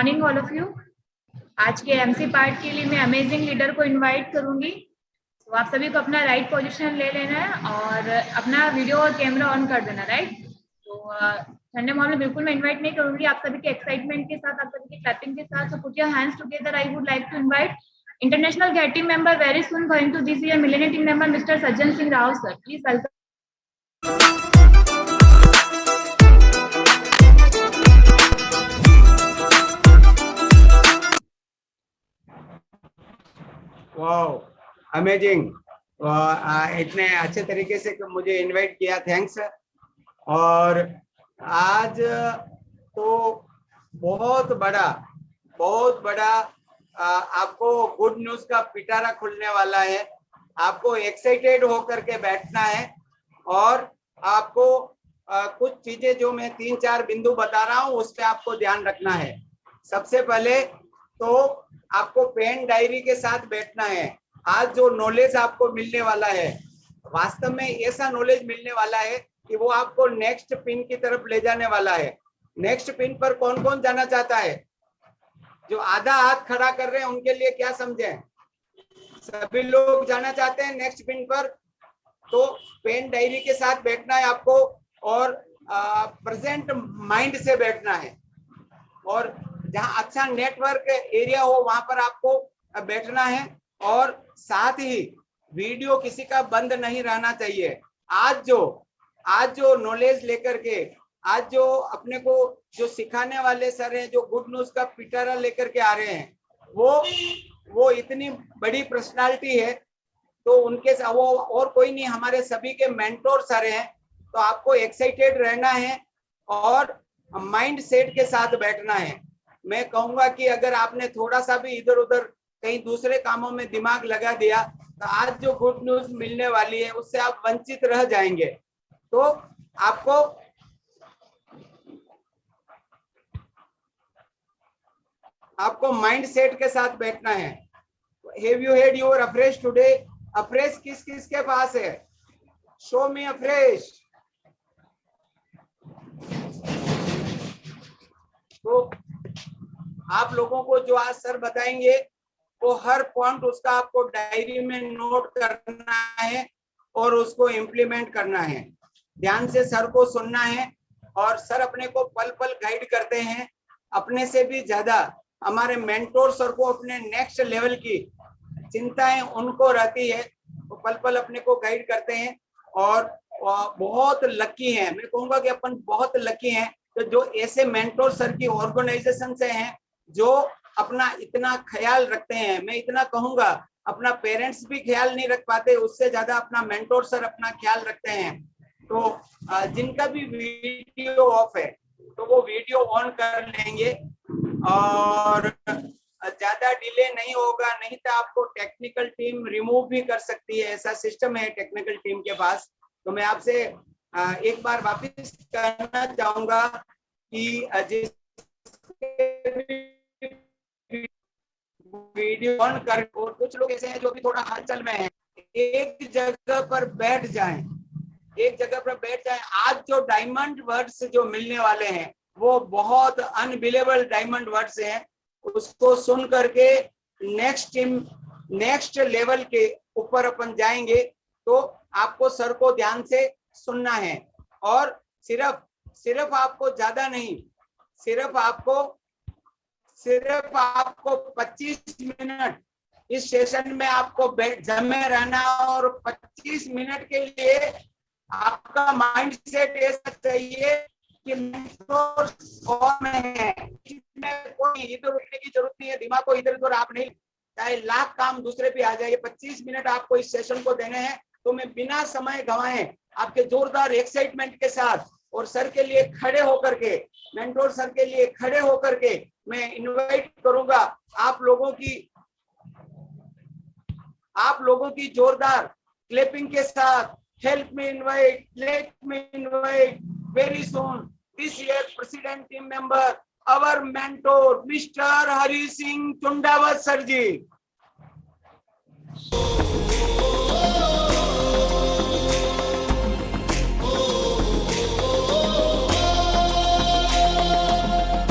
Morning all of you. आज के MC part के लिए मैं अमेजिंग लीडर को इनवाइट करूंगी। तो आप सभी को अपना राइट पोजीशन ले लेना है और अपना वीडियो और कैमरा ऑन कर देना, राइट। तो ठंडे माहौल में बिल्कुल मैं इनवाइट नहीं करूंगी, आप सभी के एक्साइटमेंट के साथ, आप सभी के क्लैपिंग के साथ। So put your hands together. I would like to invite international get team member very soon going to this year millennium team member Mr. Sajjan Singh Rao sir. Please welcome. Wow, amazing. इतने अच्छे तरीके से मुझे invite किया, thanks. और आज तो बहुत बड़ा आपको गुड न्यूज का पिटारा खुलने वाला है। आपको एक्साइटेड होकर के बैठना है और आपको कुछ चीजें जो मैं 3-4 बिंदु बता रहा हूँ उस पर आपको ध्यान रखना है। सबसे पहले तो आपको पेन डायरी के साथ बैठना है। आज जो नॉलेज आपको मिलने वाला है, वास्तव में ऐसा नॉलेज मिलने वाला है कि वो आपको नेक्स्ट पिन की तरफ ले जाने वाला है। नेक्स्ट पिन पर कौन कौन जाना चाहता है? जो आधा हाथ खड़ा कर रहे हैं उनके लिए क्या समझे? सभी लोग जाना चाहते हैं नेक्स्ट पिन पर। तो पेन डायरी के साथ बैठना है आपको और प्रेजेंट माइंड से बैठना है। और जहां अच्छा नेटवर्क एरिया हो वहां पर आपको बैठना है। और साथ ही वीडियो किसी का बंद नहीं रहना चाहिए। आज जो नॉलेज लेकर के, आज जो अपने को जो सिखाने वाले सर हैं, जो गुड न्यूज का पिटारा लेकर के आ रहे हैं, वो इतनी बड़ी पर्सनालिटी है। तो उनके साथ वो और कोई नहीं, हमारे सभी के मेंटोर सर हैं। तो आपको एक्साइटेड रहना है और माइंड सेट के साथ बैठना है। मैं कहूंगा कि अगर आपने थोड़ा सा भी इधर उधर कहीं दूसरे कामों में दिमाग लगा दिया तो आज जो गुड न्यूज मिलने वाली है उससे आप वंचित रह जाएंगे। तो आपको माइंड सेट के साथ बैठना है। Have you had your afresh today? Afresh किस किस के पास है? शो मी अफ्रेश। तो आप लोगों को जो आज सर बताएंगे वो हर पॉइंट उसका आपको डायरी में नोट करना है और उसको इम्प्लीमेंट करना है। ध्यान से सर को सुनना है। और सर अपने को पल पल गाइड करते हैं। अपने से भी ज्यादा हमारे मेंटोर सर को अपने नेक्स्ट लेवल की चिंताएं उनको रहती है। वो पल पल अपने को गाइड करते हैं और बहुत लकी हैं। मैं कहूंगा कि अपन बहुत लकी हैं तो जो ऐसे मेंटोर सर की ऑर्गेनाइजेशन से हैं जो अपना इतना ख्याल रखते हैं। मैं इतना कहूंगा, अपना पेरेंट्स भी ख्याल नहीं रख पाते, उससे ज्यादा अपना मेंटोर सर अपना ख्याल रखते हैं। तो जिनका भी वीडियो ऑफ है तो वो वीडियो ऑन कर लेंगे और ज्यादा डिले नहीं होगा। नहीं तो आपको टेक्निकल टीम रिमूव भी कर सकती है, ऐसा सिस्टम है टेक्निकल टीम के पास। तो मैं आपसे एक बार वापस करना चाहूंगा कि जिस वीडियो ऑन कर, और कुछ लोग ऐसे हैं जो भी थोड़ा हलचल में हैं, एक जगह पर बैठ जाएं, एक जगह पर बैठ जाएं। आज जो डायमंड वर्ड्स जो मिलने वाले हैं वो बहुत अनबिलीवेबल डायमंड वर्ड्स हैं। उसको सुन करके नेक्स्ट लेवल के ऊपर अपन जाएंगे। तो आपको सर को ध्यान से सुनना है और सिर्फ आपको ज्यादा नहीं, सिर्फ आपको 25 मिनट इस सेशन में आपको जमे रहना। और 25 मिनट के लिए आपका माइंड सेट ऐसा चाहिए कि और में है, कोई इधर उठने की जरूरत नहीं है। दिमाग को इधर उधर आप नहीं, चाहे लाख काम दूसरे पे आ जाए। 25 मिनट आपको इस सेशन को देने हैं। तो मैं बिना समय गंवाए आपके जोरदार एक्साइटमेंट के साथ और सर के लिए खड़े होकर के, मेंटोर सर के लिए खड़े होकर के मैं इनवाइट करूंगा आप लोगों की जोरदार क्लैपिंग के साथ। Help me invite, let me invite very soon this year president team member our mentor mister Hari Singh Chundawat sir ji.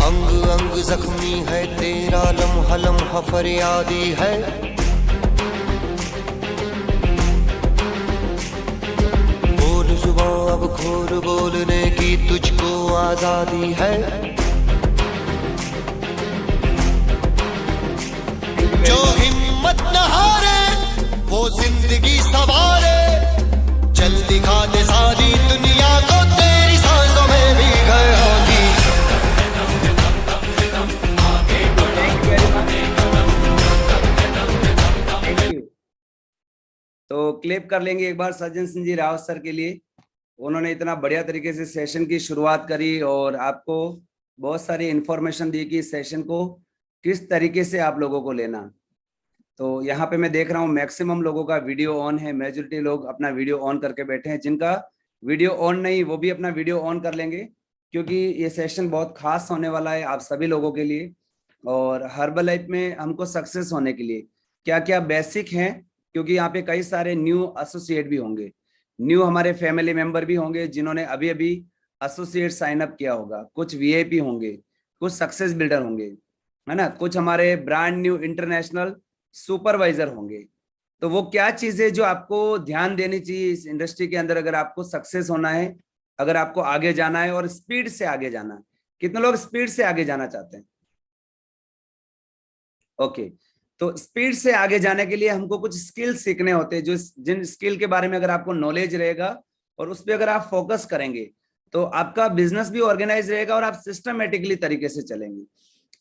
अंग अंग जख्मी है तेरा लम्हा लम्हा फरियादी है। बोल जुबां अब खोल बोलने की तुझको आजादी है। जो हिम्मत न हारे वो जिंदगी सवारे, चल दिखा दे सारी दुनिया को तेरी सांसों में भी घर होगी। तो क्लिप कर लेंगे एक बार सज्जन सिंह जी रावत सर के लिए। उन्होंने इतना बढ़िया तरीके से सेशन की शुरुआत करी और आपको बहुत सारी इंफॉर्मेशन दी कि सेशन को किस तरीके से आप लोगों को लेना। तो यहाँ पे मैं देख रहा हूँ मैक्सिमम लोगों का वीडियो ऑन है, मेजॉरिटी लोग अपना वीडियो ऑन करके बैठे हैं। जिनका वीडियो ऑन नहीं वो भी अपना वीडियो ऑन कर लेंगे, क्योंकि ये सेशन बहुत खास होने वाला है आप सभी लोगों के लिए। और हर्बल लाइफ में हमको सक्सेस होने के लिए क्या क्या बेसिक हैं, क्योंकि यहाँ पे कई सारे न्यू एसोसिएट भी होंगे, न्यू हमारे फैमिली मेंबर भी होंगे जिन्होंने अभी अभी एसोसिएट साइन अप किया होगा, कुछ वीआईपी होंगे, कुछ सक्सेस बिल्डर होंगे, है ना, कुछ हमारे ब्रांड न्यू इंटरनेशनल सुपरवाइजर होंगे। तो वो क्या चीजें जो आपको ध्यान देनी चाहिए इस इंडस्ट्री के अंदर अगर आपको सक्सेस होना है, अगर आपको आगे जाना है और स्पीड से आगे जाना है। कितने लोग स्पीड से आगे जाना चाहते हैं? ओके, तो स्पीड से आगे जाने के लिए हमको कुछ स्किल सीखने होते हैं, जो जिन स्किल के बारे में अगर आपको नॉलेज रहेगा और उस पर अगर आप फोकस करेंगे तो आपका बिजनेस भी ऑर्गेनाइज रहेगा और आप सिस्टमेटिकली तरीके से चलेंगे।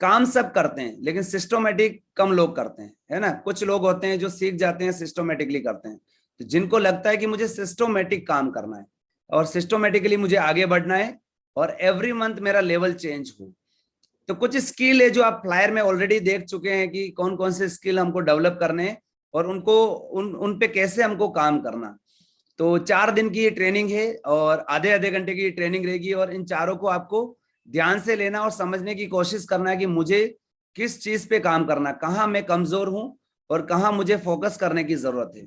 काम सब करते हैं लेकिन सिस्टमेटिक कम लोग करते हैं, है ना। कुछ लोग होते हैं जो सीख जाते हैं, सिस्टमेटिकली करते हैं। तो जिनको लगता है कि मुझे सिस्टमेटिक काम करना है और सिस्टमेटिकली मुझे आगे बढ़ना है और एवरी मंथ मेरा लेवल चेंज हो, तो कुछ स्किल है जो आप फ्लायर में ऑलरेडी देख चुके हैं कि कौन कौन से स्किल हमको डेवलप करने हैं और उनको उन पे कैसे हमको काम करना। तो 4 दिन की ये ट्रेनिंग है और आधे आधे घंटे की ट्रेनिंग रहेगी और इन चारों को आपको ध्यान से लेना और समझने की कोशिश करना है कि मुझे किस चीज पे काम करना, कहाँ मैं कमजोर हूं और कहाँ मुझे फोकस करने की जरूरत है।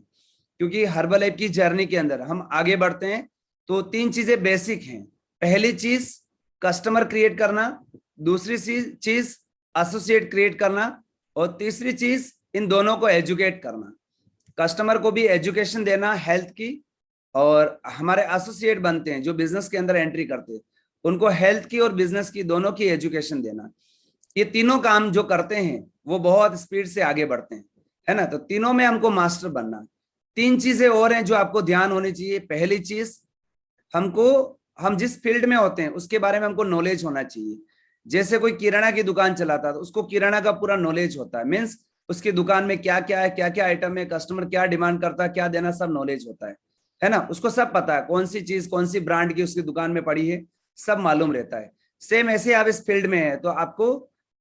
क्योंकि हर्बल लाइफ की जर्नी के अंदर हम आगे बढ़ते हैं तो 3 चीजें बेसिक हैं। पहली चीज कस्टमर क्रिएट करना, दूसरी चीज एसोसिएट क्रिएट करना और तीसरी चीज इन दोनों को एजुकेट करना। कस्टमर को भी एजुकेशन देना हेल्थ की, और हमारे एसोसिएट बनते हैं जो बिजनेस के अंदर एंट्री करते हैं उनको हेल्थ की और बिजनेस की दोनों की एजुकेशन देना। ये तीनों काम जो करते हैं वो बहुत स्पीड से आगे बढ़ते हैं, है ना। तो तीनों में हमको मास्टर बनना। 3 चीजें और हैं जो आपको ध्यान होनी चाहिए। पहली चीज, हम जिस फील्ड में होते हैं उसके बारे में हमको नॉलेज होना चाहिए। जैसे कोई किराना की दुकान चलाता है तो उसको किराना का पूरा नॉलेज होता है, मीन्स उसकी दुकान में क्या क्या है, क्या क्या आइटम है, कस्टमर क्या डिमांड करता है, क्या देना, सब नॉलेज होता है ना। उसको सब पता है कौन सी चीज कौन सी ब्रांड की उसकी दुकान में पड़ी है, सब मालूम रहता है। सेम ऐसे आप इस फील्ड में है तो आपको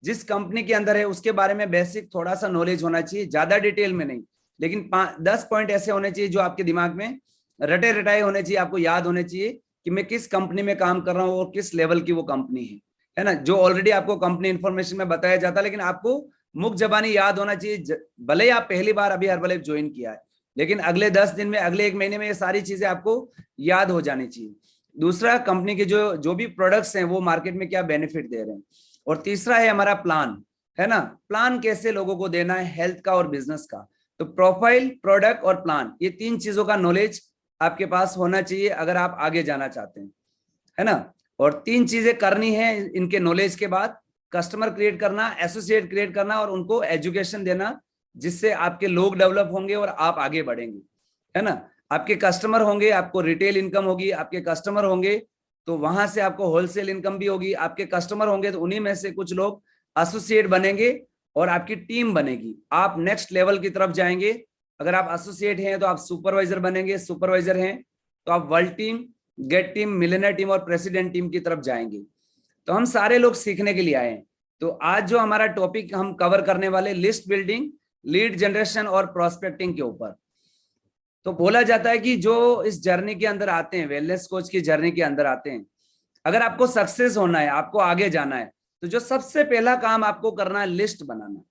जिस कंपनी के अंदर है उसके बारे में बेसिक थोड़ा सा नॉलेज होना चाहिए, ज्यादा डिटेल में नहीं, लेकिन 10 पॉइंट ऐसे होने चाहिए जो आपके दिमाग में रटे रटाए होने चाहिए, आपको याद होने चाहिए कि मैं किस कंपनी में काम कर रहा हूँ और किस लेवल की वो कंपनी है ना। जो ऑलरेडी आपको कंपनी इंफॉर्मेशन में बताया जाता है, लेकिन आपको मुख जबानी याद होना चाहिए। भले ही आप पहली बार अभी हर्बल लाइफ ज्वाइन किया है, लेकिन अगले 10 दिन में, अगले 1 महीने में ये सारी चीजें आपको याद हो जानी चाहिए। दूसरा, कंपनी के जो भी प्रोडक्ट्स हैं वो मार्केट में क्या बेनिफिट दे रहे हैं। और तीसरा है हमारा प्लान, है ना। प्लान कैसे लोगों को देना है हेल्थ का और बिजनेस का। तो प्रोफाइल, प्रोडक्ट और प्लान, ये 3 चीजों का नॉलेज आपके पास होना चाहिए अगर आप आगे जाना चाहते हैं, है ना। और 3 चीजें करनी है इनके नॉलेज के बाद, कस्टमर क्रिएट करना, एसोसिएट क्रिएट करना और उनको एजुकेशन देना, जिससे आपके लोग डेवलप होंगे और आप आगे बढ़ेंगे, है ना। आपके कस्टमर होंगे, आपको रिटेल इनकम होगी, आपके कस्टमर होंगे तो वहां से आपको होलसेल इनकम भी होगी, आपके कस्टमर होंगे तो उन्हीं में से कुछ लोग एसोसिएट बनेंगे और आपकी टीम बनेगी, आप नेक्स्ट लेवल की तरफ जाएंगे। अगर आप एसोसिएट हैं तो आप सुपरवाइजर बनेंगे, सुपरवाइजर हैं तो आप world team, get team, millionaire team और प्रेसिडेंट टीम की तरफ जाएंगे। तो हम सारे लोग सीखने के लिए आए हैं। तो आज जो हमारा टॉपिक हम कवर करने वाले, लिस्ट बिल्डिंग, लीड जनरेशन और प्रोस्पेक्टिंग के ऊपर। तो बोला जाता है कि जो इस जर्नी के अंदर आते हैं, वेलनेस कोच की जर्नी के अंदर आते हैं, अगर आपको सक्सेस होना है, आपको आगे जाना है, तो जो सबसे पहला काम आपको करना है लिस्ट बनाना।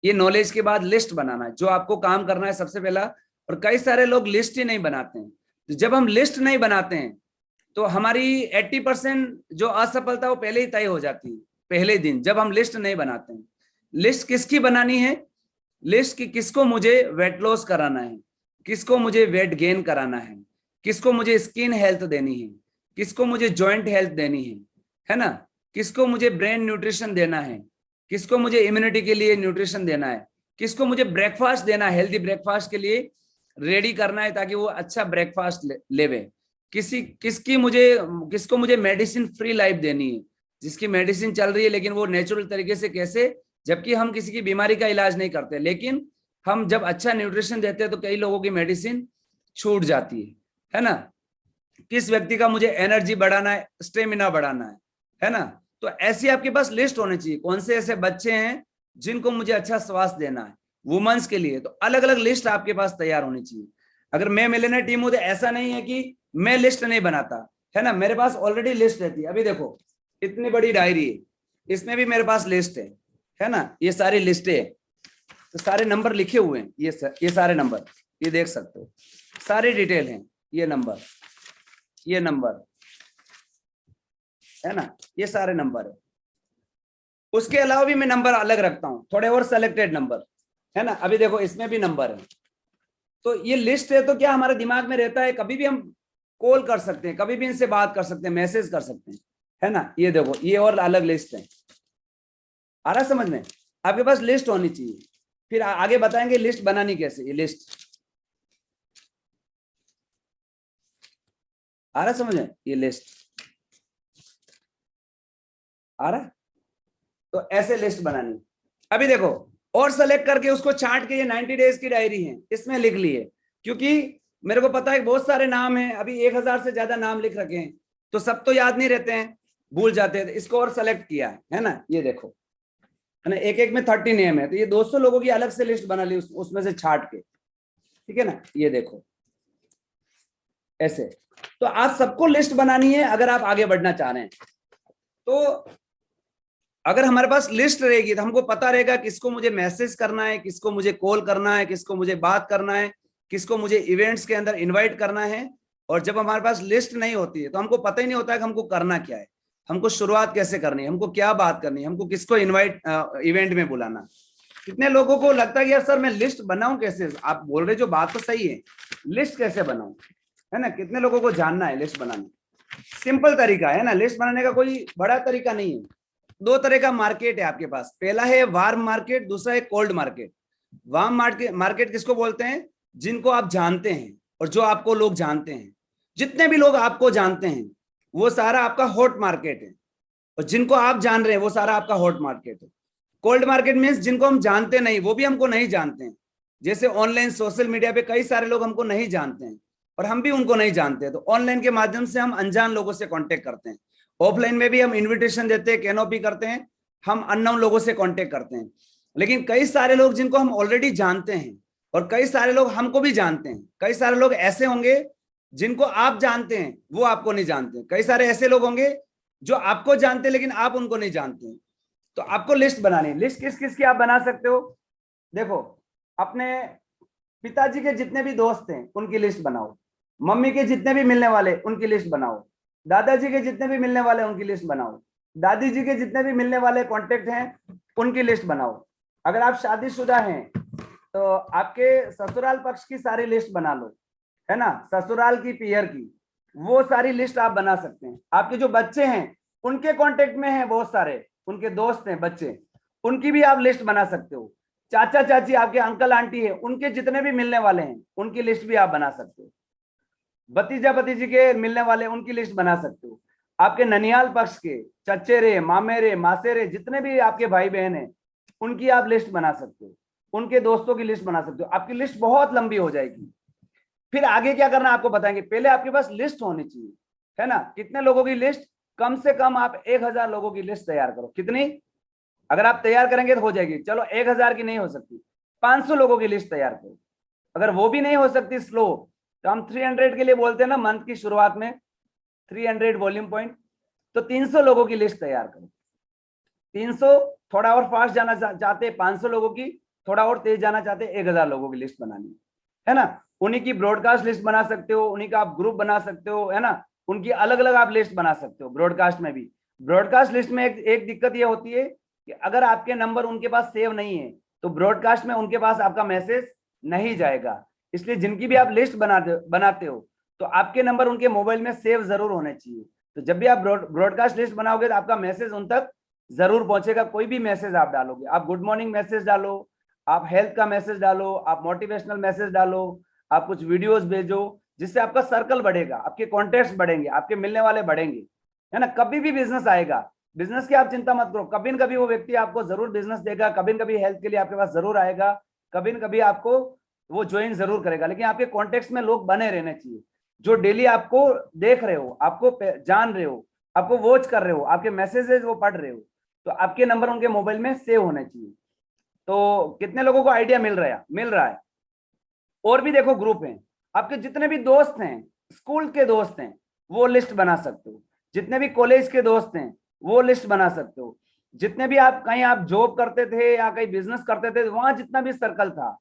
ये नॉलेज के बाद लिस्ट बनाना है जो आपको काम करना है सबसे पहला। और कई सारे लोग लिस्ट ही नहीं बनाते हैं। तो जब हम लिस्ट नहीं बनाते हैं तो हमारी 80% जो असफलता वो पहले ही तय हो जाती है। पहले दिन जब हम लिस्ट नहीं बनाते हैं। लिस्ट किसकी बनानी है? लिस्ट की किसको मुझे वेट लॉस कराना है, किसको मुझे वेट गेन कराना है, किसको मुझे स्किन हेल्थ देनी है, किसको मुझे जॉइंट हेल्थ देनी है ना, किसको मुझे ब्रेन न्यूट्रिशन देना है, किसको मुझे इम्यूनिटी के लिए न्यूट्रिशन देना है, किसको मुझे ब्रेकफास्ट देना है, हेल्दी ब्रेकफास्ट के लिए रेडी करना है ताकि वो अच्छा ब्रेकफास्ट लेवे, किसको मुझे मेडिसिन फ्री लाइफ देनी है, जिसकी मेडिसिन चल रही है लेकिन वो नेचुरल तरीके से कैसे, जबकि हम किसी की बीमारी का इलाज नहीं करते, लेकिन हम जब अच्छा न्यूट्रिशन देते हैं तो कई लोगों की मेडिसिन छूट जाती है ना। किस व्यक्ति का मुझे एनर्जी बढ़ाना है, स्टेमिना बढ़ाना है ना। तो ऐसी आपके पास लिस्ट होनी चाहिए, कौन से ऐसे बच्चे हैं जिनको मुझे अच्छा स्वास्थ्य देना है, वुमेन्स के लिए, तो अलग अलग लिस्ट आपके पास तैयार होनी चाहिए। अगर मैं मिलियनेयर टीम हूं तो ऐसा नहीं है कि मैं लिस्ट नहीं बनाता, है ना, मेरे पास ऑलरेडी लिस्ट रहती है। अभी देखो इतनी बड़ी डायरी है, इसमें भी मेरे पास लिस्ट है ना, ये सारी लिस्ट है, तो सारे नंबर लिखे हुए हैं, ये सारे नंबर, ये देख सकते हो, सारी डिटेल है, ये नंबर है ना, ये सारे नंबर है। उसके अलावा भी मैं नंबर अलग रखता हूं, थोड़े और सेलेक्टेड नंबर, है ना। अभी देखो इसमें भी नंबर है, तो ये लिस्ट है, तो क्या हमारे दिमाग में रहता है, कभी भी हम कॉल कर सकते हैं, कभी भी इनसे बात कर सकते हैं, मैसेज कर सकते हैं, है ना। ये देखो ये और अलग लिस्ट है, आ रहा समझ में? आपके पास लिस्ट होनी चाहिए। फिर आगे बताएंगे लिस्ट बनानी कैसे, ये लिस्ट आ रहा समझ में, ये लिस्ट आ रहा, तो ऐसे लिस्ट बनानी। अभी देखो और सेलेक्ट करके उसको छांट के, ये 90 डेज की डायरी है, इसमें लिख लिए, क्योंकि मेरे को पता है बहुत सारे नाम हैं, अभी 1000 से ज्यादा नाम लिख रखे हैं, तो सब तो याद नहीं रहते हैं, भूल जाते हैं, इसको और सेलेक्ट किया है ना। ये देखो है ना, एक में 30 नेम है, तो ये 200 लोगों की अलग से लिस्ट बना ली उसमें से छाट के, ठीक है ना। ये देखो ऐसे, तो आप सबको लिस्ट बनानी है अगर आप आगे बढ़ना चाह रहे हैं। तो अगर हमारे पास लिस्ट रहेगी तो हमको पता रहेगा किसको मुझे मैसेज करना है, किसको मुझे कॉल करना है, किसको मुझे बात करना है, किसको मुझे इवेंट्स के अंदर इनवाइट करना है। और जब हमारे पास लिस्ट नहीं होती है तो हमको पता ही नहीं होता है कि हमको करना क्या है, हमको शुरुआत कैसे करनी है, हमको क्या बात करनी है, हमको किसको इनवाइट इवेंट में बुलाना। कितने लोगों को लगता है यार सर मैं लिस्ट बनाऊं कैसे? आप बोल रहे जो बात तो सही है, लिस्ट कैसे बनाऊं, है ना। कितने लोगों को जानना है लिस्ट बनाने? सिंपल तरीका है ना, लिस्ट बनाने का कोई बड़ा तरीका नहीं है। 2 तरह का मार्केट है आपके पास, पहला है वार्म मार्केट, दूसरा है कोल्ड मार्केट। वार्म मार्केट किसको बोलते हैं? जिनको आप जानते हैं और जो आपको लोग जानते हैं, जितने भी लोग आपको जानते हैं वो सारा आपका हॉट मार्केट है, और जिनको आप जान रहे हैं वो सारा आपका हॉट मार्केट है। कोल्ड मार्केट मीन्स जिनको हम जानते नहीं, वो भी हमको नहीं जानते हैं। जैसे ऑनलाइन सोशल मीडिया पे कई सारे लोग हमको नहीं जानते हैं और हम भी उनको नहीं जानते हैं, तो ऑनलाइन के माध्यम से हम अनजान लोगों से कांटेक्ट करते हैं। ऑफलाइन में भी हम इन्विटेशन देते हैं, कैनोपी करते हैं, हम अननोन लोगों से कांटेक्ट करते हैं। लेकिन कई सारे लोग जिनको हम ऑलरेडी जानते हैं और कई सारे लोग हमको भी जानते हैं। कई सारे लोग ऐसे होंगे जिनको आप जानते हैं वो आपको नहीं जानते, कई सारे ऐसे लोग होंगे जो आपको जानते हैं लेकिन आप उनको नहीं जानते हैं। तो आपको लिस्ट बनानी है। लिस्ट किस किस की आप बना सकते हो? देखो अपने पिताजी के जितने भी दोस्त हैं उनकी लिस्ट बनाओ, मम्मी के जितने भी मिलने वाले उनकी लिस्ट बनाओ, दादाजी के जितने भी मिलने वाले उनकी लिस्ट बनाओ, दादी जी के जितने भी मिलने वाले कॉन्टेक्ट हैं उनकी लिस्ट बनाओ। अगर आप शादीशुदा हैं तो आपके ससुराल पक्ष की सारी लिस्ट बना लो, है ना, ससुराल की, पियर की, वो सारी लिस्ट आप बना सकते हैं। आपके जो बच्चे हैं उनके कांटेक्ट में हैं बहुत सारे, उनके दोस्त हैं बच्चे, उनकी भी आप लिस्ट बना सकते हो। चाचा चाची, आपके अंकल आंटी है, उनके जितने भी मिलने वाले हैं उनकी लिस्ट भी आप बना सकते हो। भतीजा भतीजी के मिलने वाले उनकी लिस्ट बना सकते हो। आपके ननियाल पक्ष के चचेरे, मामेरे, मासेरे, जितने भी आपके भाई बहन हैं उनकी आप लिस्ट बना सकते हो, उनके दोस्तों की लिस्ट बना सकते हो। आपकी लिस्ट बहुत लंबी हो जाएगी। फिर आगे क्या करना आपको बताएंगे। पहले आपके पास लिस्ट होनी चाहिए, है ना। कितने लोगों की लिस्ट? कम से कम आप 1000 लोगों की लिस्ट तैयार करो। कितनी? अगर आप तैयार करेंगे तो हो जाएगी, चलो 1000 की नहीं हो सकती, 500 लोगों की लिस्ट तैयार करो। अगर वो भी नहीं हो सकती स्लो, तो हम 300 के लिए बोलते हैं ना मंथ की शुरुआत में 300 वॉल्यूम पॉइंट, तो 300 लोगों की लिस्ट तैयार करो। 300 थोड़ा और फास्ट जाना चाहते 500 लोगों की, थोड़ा और तेज जाना चाहते 1000 लोगों की लिस्ट बनानी है ना। उन्हीं की ब्रॉडकास्ट लिस्ट बना सकते हो, उन्हीं का आप ग्रुप बना सकते हो, है ना। उनकी अलग अलग आप लिस्ट बना सकते हो ब्रॉडकास्ट में भी। ब्रॉडकास्ट लिस्ट में एक दिक्कत ये होती है कि अगर आपके नंबर उनके पास सेव नहीं है तो ब्रॉडकास्ट में उनके पास आपका मैसेज नहीं जाएगा। इसलिए जिनकी भी आप लिस्ट बनाते हो तो आपके नंबर उनके मोबाइल में सेव जरूर होने चाहिए। तो जब भी आप ब्रॉडकास्ट लिस्ट बनाओगे तो आपका मैसेज उन तक जरूर पहुंचेगा। कोई भी मैसेज आप डालोगे, आप गुड मॉर्निंग मैसेज डालो, आप हेल्थ का मैसेज डालो, आप मोटिवेशनल मैसेज डालो, आप कुछ वीडियोस भेजो, जिससे आपका सर्कल बढ़ेगा, आपके कॉन्टेक्ट्स बढ़ेंगे, आपके मिलने वाले बढ़ेंगे, है ना। कभी भी बिजनेस आएगा, बिजनेस की आप चिंता मत करो, कभी न कभी वो व्यक्ति आपको जरूर बिजनेस देगा, कभी न कभी हेल्थ के लिए आपके पास जरूर आएगा, कभी न कभी आपको वो ज्वाइन जरूर करेगा। लेकिन आपके कॉन्टेक्ट्स में लोग बने रहने चाहिए, जो डेली आपको देख रहे हो, आपको जान रहे हो, आपको वॉच कर रहे हो, आपके मैसेजेस वो पढ़ रहे हो, तो आपके नंबर उनके मोबाइल में सेव होने चाहिए। तो कितने लोगों को आइडिया मिल रहा है। और भी देखो ग्रुप हैं, आपके जितने भी दोस्त हैं, स्कूल के दोस्त हैं, वो लिस्ट बना सकते हो। जितने भी कॉलेज के दोस्त हैं वो लिस्ट बना सकते हो। जितने भी आप कहीं आप जॉब करते थे या कहीं बिजनेस करते थे, वहां जितना भी सर्कल था,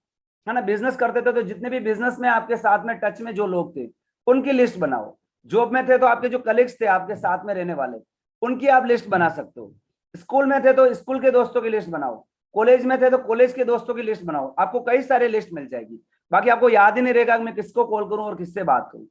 है ना, बिजनेस करते थे तो जितने भी बिजनेस में आपके साथ में टच में जो लोग थे उनकी लिस्ट बनाओ। जॉब में थे तो आपके जो कलीग्स थे आपके साथ में रहने वाले, उनकी आप लिस्ट बना सकते हो। स्कूल में थे तो स्कूल के दोस्तों की लिस्ट बनाओ, कॉलेज में थे तो कॉलेज के दोस्तों की लिस्ट बनाओ, आपको कई सारे लिस्ट मिल जाएगी। बाकी आपको याद ही नहीं रहेगा कि मैं किसको कॉल करूं और किससे बात करूं,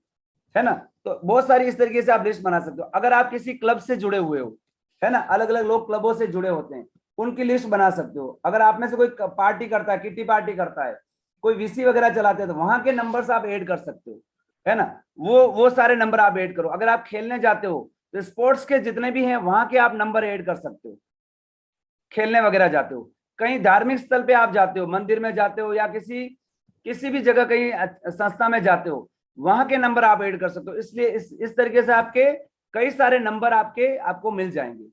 है ना। तो बहुत सारी इस तरीके से आप लिस्ट बना सकते हो। अगर आप किसी क्लब से जुड़े हुए हो, है ना, अलग अलग लोग क्लबों से जुड़े होते हैं, उनकी लिस्ट बना सकते हो। अगर आप में से कोई पार्टी करता है, किटी पार्टी करता है, कोई वीसी वगैरह चलाते हैं, तो वहां के नंबर्स आप ऐड कर सकते हो, है ना। वो सारे नंबर आप ऐड करो। अगर आप खेलने जाते हो तो स्पोर्ट्स के जितने भी हैं वहां के आप नंबर ऐड कर सकते हो। खेलने वगैरह जाते हो, कहीं धार्मिक स्थल पे आप जाते हो, मंदिर में जाते हो, या किसी भी जगह कहीं संस्था में जाते हो, वहां के नंबर आप ऐड कर सकते हो। इसलिए इस तरीके से आपके कई सारे नंबर आपको मिल जाएंगे,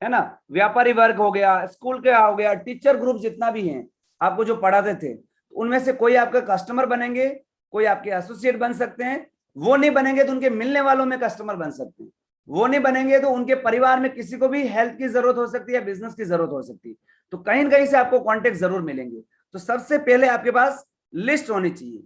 है ना। व्यापारी वर्ग हो गया, स्कूल का हो गया, टीचर ग्रुप जितना भी है आपको जो पढ़ाते थे, उनमें से कोई आपका कस्टमर बनेंगे, कोई आपके एसोसिएट बन सकते हैं। वो नहीं बनेंगे तो उनके मिलने वालों में कस्टमर बन सकते हैं। वो नहीं बनेंगे तो उनके परिवार में किसी को भी हेल्थ की जरूरत हो सकती है, बिजनेस की जरूरत हो सकती है, तो कहीं ना कहीं से आपको कॉन्टेक्ट जरूर मिलेंगे। तो सबसे पहले आपके पास लिस्ट होनी चाहिए,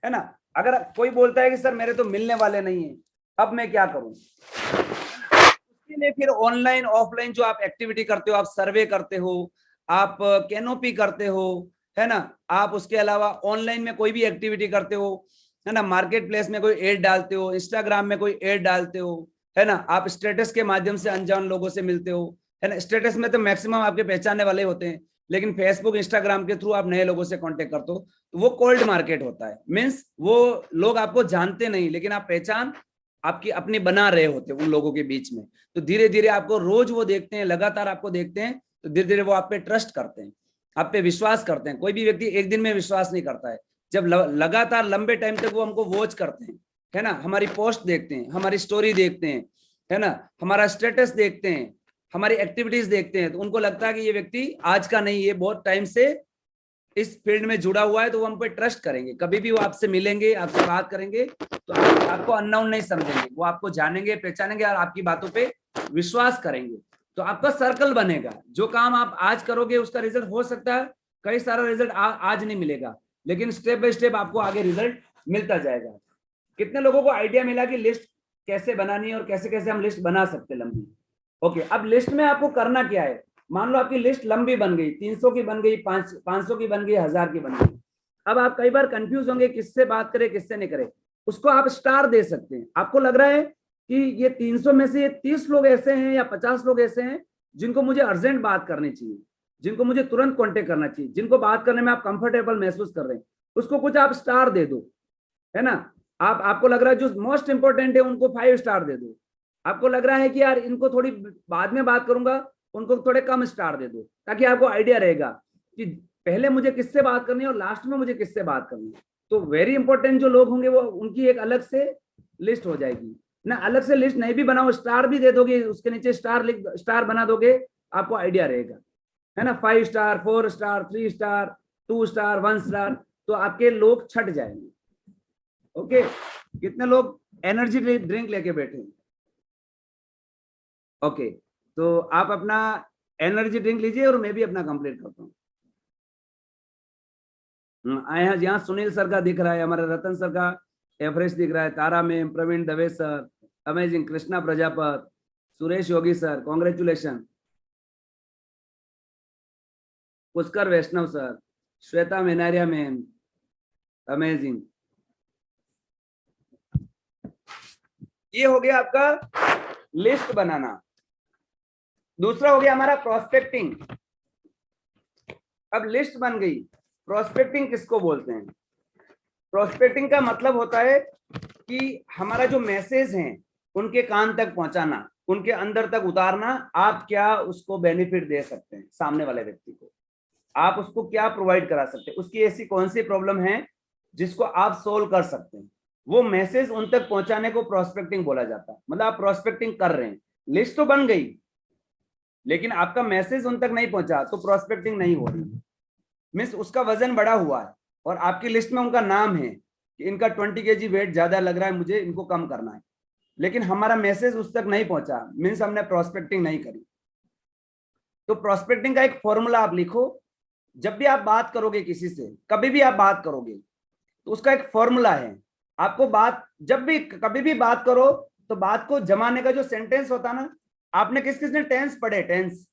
है ना। अगर कोई बोलता है कि सर मेरे तो मिलने वाले नहीं है, अब मैं क्या करूं, उसके लिए फिर ऑनलाइन ऑफलाइन जो आप एक्टिविटी करते हो, आप सर्वे करते हो, आप कैनोपी करते हो, है ना, आप उसके अलावा ऑनलाइन में कोई भी एक्टिविटी करते हो, है ना, मार्केट प्लेस में कोई एड डालते हो, इंस्टाग्राम में कोई एड डालते हो, है ना, आप स्टेटस के माध्यम से अनजान लोगों से मिलते हो, है ना। स्टेटस में तो मैक्सिमम आपके पहचानने वाले होते हैं, लेकिन फेसबुक इंस्टाग्राम के थ्रू आप नए लोगों से कांटेक्ट करते हो, तो वो कोल्ड मार्केट होता है। मींस वो लोग आपको जानते नहीं, लेकिन आप पहचान आपकी अपनी बना रहे होते उन लोगों के बीच में। तो धीरे धीरे आपको रोज वो देखते हैं, लगातार आपको देखते हैं, तो धीरे धीरे वो आप पे ट्रस्ट करते हैं, आप पे विश्वास करते हैं। कोई भी व्यक्ति एक दिन में विश्वास नहीं करता है, जब लगातार लंबे टाइम तक वो हमको वॉच करते हैं, है ना, हमारी पोस्ट देखते हैं, हमारी स्टोरी देखते हैं, है ना, हमारा स्टेटस देखते हैं, हमारी एक्टिविटीज देखते हैं, तो उनको लगता है कि ये व्यक्ति आज का नहीं, ये बहुत टाइम से इस फील्ड में जुड़ा हुआ है, तो वो हम पे ट्रस्ट करेंगे। कभी भी वो आपसे मिलेंगे, आपसे बात करेंगे, तो आपको अननोन नहीं समझेंगे, वो आपको जानेंगे, पहचानेंगे और आपकी बातों पे विश्वास करेंगे। तो आपका सर्कल बनेगा। जो काम आप आज करोगे उसका रिजल्ट हो सकता है कई सारा रिजल्ट आज नहीं मिलेगा, लेकिन स्टेप बाय स्टेप आपको आगे रिजल्ट मिलता जाएगा। कितने लोगों को आइडिया मिला कि लिस्ट कैसे बनानी है और कैसे कैसे हम लिस्ट बना सकते लंबी। ओके, अब लिस्ट में आपको करना क्या है। मान लो आपकी लिस्ट लंबी बन गई, 300 की बन गई, 500 की बन गई, 1000 की बन गई। अब आप कई बार कंफ्यूज होंगे किससे बात करें किससे नहीं करें। उसको आप स्टार दे सकते हैं। आपको लग रहा है कि ये 300 में से ये 30 लोग ऐसे हैं या 50 लोग ऐसे हैं जिनको मुझे अर्जेंट बात करनी चाहिए, जिनको मुझे तुरंत कांटेक्ट करना चाहिए, जिनको बात करने में आप कंफर्टेबल महसूस कर रहे हैं, उसको कुछ आप स्टार दे दो, है ना। आपको लग रहा है जो मोस्ट इंपॉर्टेंट है उनको 5 स्टार दे दो। आपको लग रहा है कि यार इनको थोड़ी बाद में बात करूंगा, उनको थोड़े कम स्टार दे दो, ताकि आपको आइडिया रहेगा कि पहले मुझे किससे बात करनी है और लास्ट में मुझे किससे बात करनी है। तो वेरी इंपॉर्टेंट जो लोग होंगे वो उनकी एक अलग से लिस्ट हो जाएगी ना। अलग से लिस्ट नहीं भी बनाओ, स्टार भी दे दोगे, उसके नीचे स्टार बना दोगे, आपको आइडिया रहेगा, है ना। 5 star, 4 star, 3 star, 2 star, 1 star, तो आपके लोग छट जाएंगे। ओके, कितने लोग एनर्जी ड्रिंक लेके बैठे हैं। ओके, तो आप अपना एनर्जी ड्रिंक लीजिए और मैं भी अपना कंप्लीट करता हूँ। यहाँ सुनील सर का दिख रहा है, हमारे रतन सर का एवरेज दिख रहा है, Tara ma'am, Praveen Dave sir, amazing, Krishna Prajapat, Suresh Yogi sir, congratulation. Pushkar Vaishnav sir, Shweta Menaria ma'am, amazing. ये हो गया आपका लिस्ट बनाना। दूसरा हो गया हमारा प्रोस्पेक्टिंग। अब लिस्ट बन गई, प्रोस्पेक्टिंग किसको बोलते हैं? प्रोस्पेक्टिंग का मतलब होता है कि हमारा जो मैसेज हैं उनके कान तक पहुंचाना, उनके अंदर तक उतारना। आप क्या उसको बेनिफिट दे सकते हैं सामने वाले व्यक्ति को, आप उसको क्या प्रोवाइड करा सकते हैं, उसकी ऐसी कौन सी प्रॉब्लम है जिसको आप सोल्व कर सकते हैं, वो मैसेज उन तक पहुंचाने को प्रोस्पेक्टिंग बोला जाता है। मतलब आप प्रोस्पेक्टिंग कर रहे हैं, लिस्ट तो बन गई लेकिन आपका मैसेज उन तक नहीं पहुंचा तो प्रोस्पेक्टिंग नहीं हो रही। मीन्स उसका वजन बड़ा हुआ है और आपकी लिस्ट में उनका नाम है कि इनका 20 kg वेट ज्यादा लग रहा है, मुझे इनको कम करना है, लेकिन हमारा मैसेज उस तक नहीं पहुंचा, मीन्स हमने प्रोस्पेक्टिंग नहीं करी। तो प्रोस्पेक्टिंग का एक फॉर्मूला आप लिखो। जब भी आप बात करोगे किसी से, कभी भी आप बात करोगे तो उसका एक फॉर्मूला है। आपको बात जब भी कभी भी बात करो तो बात को जमाने का जो सेंटेंस होता है ना, आपने किस किसने टेंस पढ़े? टेंस,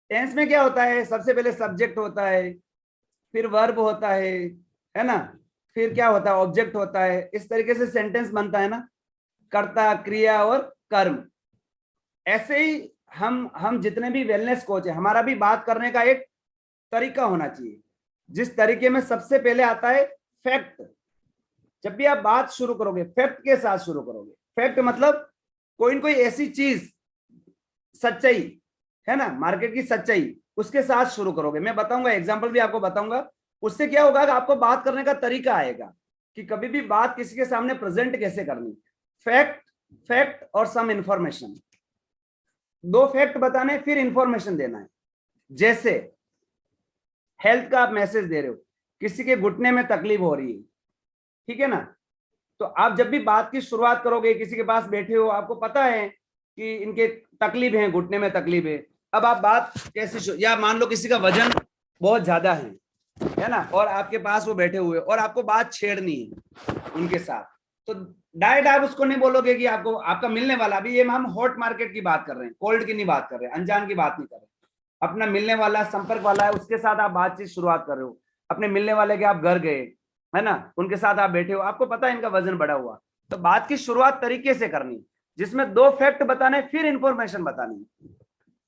टेंस में क्या होता है? सबसे पहले सब्जेक्ट होता है, फिर वर्ब होता है ना, फिर क्या होता है? ऑब्जेक्ट होता है। इस तरीके से सेंटेंस बनता है ना, कर्ता, क्रिया और कर्म। ऐसे ही हम जितने भी वेलनेस कोच है, हमारा भी बात करने का एक तरीका होना चाहिए, जिस तरीके में सबसे पहले आता है फैक्ट। जब भी आप बात शुरू करोगे फैक्ट के साथ शुरू करोगे। फैक्ट मतलब कोई न कोई ऐसी चीज, सच्चाई है ना, मार्केट की सच्चाई, उसके साथ शुरू करोगे। मैं बताऊंगा, एग्जांपल भी आपको बताऊंगा। उससे क्या होगा कि आपको बात करने का तरीका आएगा कि कभी भी बात किसी के सामने प्रेजेंट कैसे करनी। फैक्ट और सम इंफॉर्मेशन, दो फैक्ट बताने फिर इंफॉर्मेशन देना है। जैसे हेल्थ का आप मैसेज दे रहे हो, किसी के घुटने में तकलीफ हो रही है, ठीक है ना, तो आप जब भी बात की शुरुआत करोगे, किसी के पास बैठे हो, आपको पता है कि इनके तकलीफ है, घुटने में तकलीफ है। अब आप बात कैसे, या मान लो किसी का वजन बहुत ज्यादा है ना, और आपके पास वो बैठे हुए और आपको बात छेड़नी है उनके साथ, तो डायरेक्ट आप उसको नहीं बोलोगे कि आपको आपका मिलने वाला, अभी ये हम हॉट मार्केट की बात कर रहे हैं, कोल्ड की नहीं बात कर रहे हैं, अनजान की बात नहीं कर रहे, अपना मिलने वाला, संपर्क वाला है, उसके साथ आप बातचीत शुरुआत कर रहे हो। अपने मिलने वाले के आप घर गए है ना, उनके साथ आप बैठे हो, आपको पता है इनका वजन बढ़ा हुआ, तो बात की शुरुआत तरीके से करनी, जिसमें दो फैक्ट बताने फिर इंफॉर्मेशन बतानी।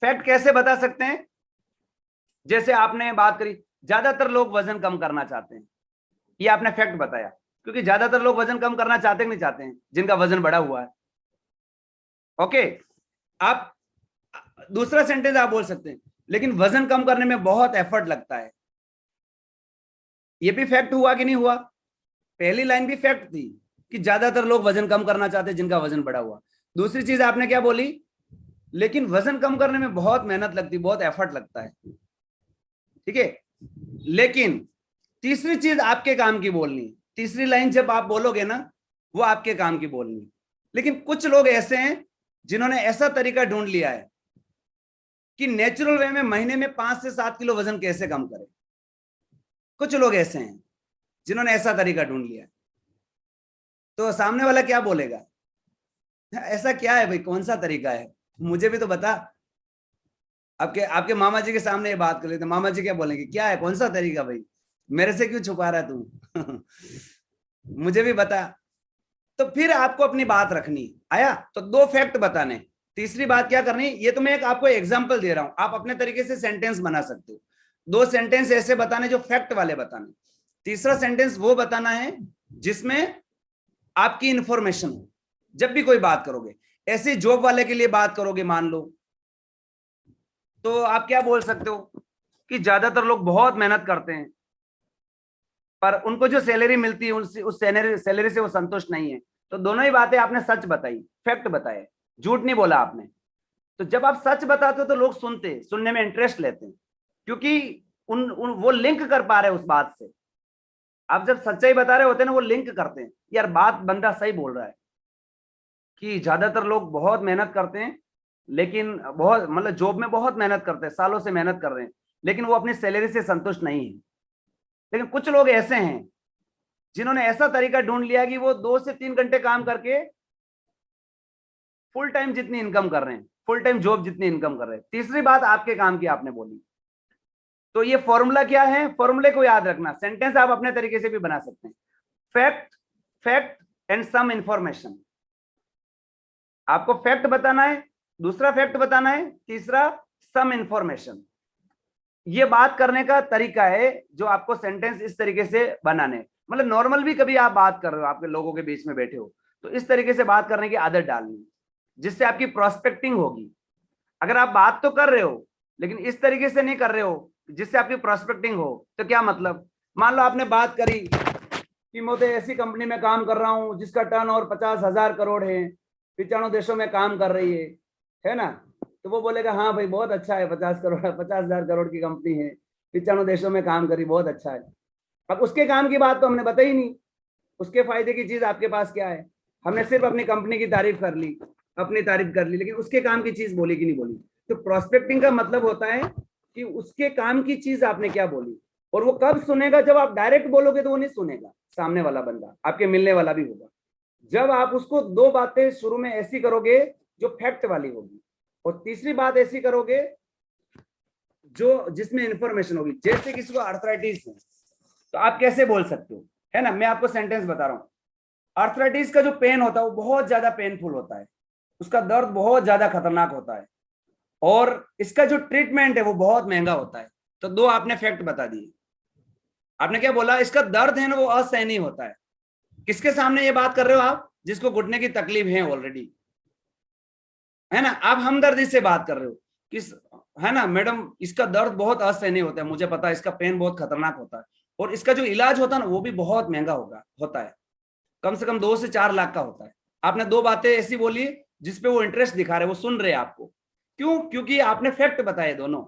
फैक्ट कैसे बता सकते हैं? जैसे आपने बात करी, ज्यादातर लोग वजन कम करना चाहते हैं, ये आपने फैक्ट बताया, क्योंकि ज्यादातर लोग वजन कम करना चाहते नहीं चाहते हैं जिनका वजन बढ़ा हुआ है। ओके, आप दूसरा सेंटेंस आप बोल सकते हैं, लेकिन वजन कम करने में बहुत एफर्ट लगता है। ये भी फैक्ट हुआ कि नहीं हुआ? पहली लाइन भी फैक्ट थी कि ज्यादातर लोग वजन कम करना चाहते हैं जिनका वजन बढ़ा हुआ। दूसरी चीज आपने क्या बोली? लेकिन वजन कम करने में बहुत मेहनत लगती, बहुत एफर्ट लगता है, ठीक है। लेकिन तीसरी चीज आपके काम की बोलनी, तीसरी लाइन जब आप बोलोगे ना, वो आपके काम की बोलनी। लेकिन कुछ लोग ऐसे हैं जिन्होंने ऐसा तरीका ढूंढ लिया है कि नेचुरल वे में महीने में 5 से 7 किलो वजन कैसे कम करें। कुछ लोग ऐसे हैं जिन्होंने ऐसा तरीका ढूंढ लिया, तो सामने वाला क्या बोलेगा? ऐसा क्या है भाई, कौन सा तरीका है, मुझे भी तो बता। आपके मामा जी के सामने ये बात कर लेते, मामा जी क्या बोलेंगे? क्या है, कौन सा तरीका भाई, मेरे से क्यों छुपा रहा है तू? मुझे भी बता। तो फिर आपको अपनी बात रखनी, आया? तो दो फैक्ट बताने, तीसरी बात क्या करनी, ये तो मैं एक आपको एग्जांपल दे रहा हूं, आप अपने तरीके से सेंटेंस बना सकते हो। दो सेंटेंस ऐसे बताने जो फैक्ट वाले बताने, तीसरा सेंटेंस वो बताना है जिसमें आपकी इंफॉर्मेशन हो। जब भी कोई बात करोगे, ऐसे जॉब वाले के लिए बात करोगे मान लो, तो आप क्या बोल सकते हो कि ज्यादातर लोग बहुत मेहनत करते हैं पर उनको जो सैलरी मिलती है उस सैलरी से वो संतुष्ट नहीं है। तो दोनों ही बातें आपने सच बताई, फैक्ट बताए, झूठ नहीं बोला आपने। तो जब आप सच बताते हो तो लोग सुनने में इंटरेस्ट लेते हैं, क्योंकि वो लिंक कर पा रहे हैं उस बात से। आप जब सच्चाई बता रहे होते हैं ना, वो लिंक करते हैं, यार बात बंदा सही बोल रहा है कि ज्यादातर लोग बहुत मेहनत करते हैं, लेकिन बहुत मतलब जॉब में बहुत मेहनत करते हैं, सालों से मेहनत कर रहे हैं, लेकिन वो अपनी सैलरी से संतुष्ट नहीं है। लेकिन कुछ लोग ऐसे हैं जिन्होंने ऐसा तरीका ढूंढ लिया कि वो 2 से 3 घंटे काम करके फुल टाइम जितनी इनकम कर रहे हैं, फुल टाइम जॉब जितनी इनकम कर रहे हैं। तीसरी बात आपके काम की आपने बोली। तो ये फॉर्मूला क्या है, फॉर्मूले को याद रखना। सेंटेंस आप अपने तरीके से भी बना सकते हैं। Fact, fact and some information. आपको फैक्ट बताना है, दूसरा फैक्ट बताना है, तीसरा सम इंफॉर्मेशन। ये बात करने का तरीका है जो आपको सेंटेंस इस तरीके से बनाने, मतलब नॉर्मल भी कभी आप बात कर रहे हो, आपके लोगों के बीच में बैठे हो, तो इस तरीके से बात करने की आदत डालनी, जिससे आपकी प्रोस्पेक्टिंग होगी। अगर आप बात तो कर रहे हो लेकिन इस तरीके से नहीं कर रहे हो जिससे आपकी प्रोस्पेक्टिंग हो, तो क्या मतलब, मान लो आपने बात करी कि मैं ऐसी कंपनी में काम कर रहा हूं जिसका टर्नओवर 50,000 करोड़ है, 95 देशों में काम कर रही है ना, तो वो बोलेगा हाँ भाई बहुत अच्छा है, 50,000 करोड़ की कंपनी है, 95 देशों में काम करी, बहुत अच्छा है। अब उसके काम की बात तो हमने बताई नहीं, उसके फायदे की चीज आपके पास क्या है, हमने सिर्फ अपनी कंपनी की तारीफ कर ली, अपनी तारीफ कर ली, लेकिन उसके काम की चीज बोली कि नहीं बोली। तो प्रोस्पेक्टिंग का मतलब होता है कि उसके काम की चीज आपने क्या बोली, और वो कब सुनेगा, जब आप डायरेक्ट बोलोगे तो वो नहीं सुनेगा, सामने वाला बंदा आपके मिलने वाला भी होगा। जब आप उसको दो बातें शुरू में ऐसी करोगे जो फैक्ट वाली होगी, और तीसरी बात ऐसी करोगे जो जिसमें इंफॉर्मेशन होगी। जैसे किसी को आर्थराइटिस है तो आप कैसे बोल सकते हो, है ना, मैं आपको सेंटेंस बता रहा हूं। आर्थराइटिस का जो पेन होता है वो बहुत ज्यादा पेनफुल होता है, उसका दर्द बहुत ज्यादा खतरनाक होता है, और इसका जो ट्रीटमेंट है वो बहुत महंगा होता है। तो दो आपने फैक्ट बता दिए। आपने क्या बोला, इसका दर्द है ना वो असहनीय होता है। किसके सामने ये बात कर रहे हो आप, जिसको घुटने की तकलीफ है ऑलरेडी, है ना, आप हमदर्दी से बात कर रहे हो, किस, है ना मैडम, इसका दर्द बहुत असहनीय होता है, मुझे पता है, इसका पेन बहुत खतरनाक होता है, और इसका जो इलाज होता है ना वो भी बहुत महंगा होता है, कम से कम 2 से 4 लाख का होता है। आपने दो बातें ऐसी बोली जिसपे वो इंटरेस्ट दिखा रहे, वो सुन रहे हैं आपको, क्यों, क्योंकि आपने फैक्ट बताए दोनों।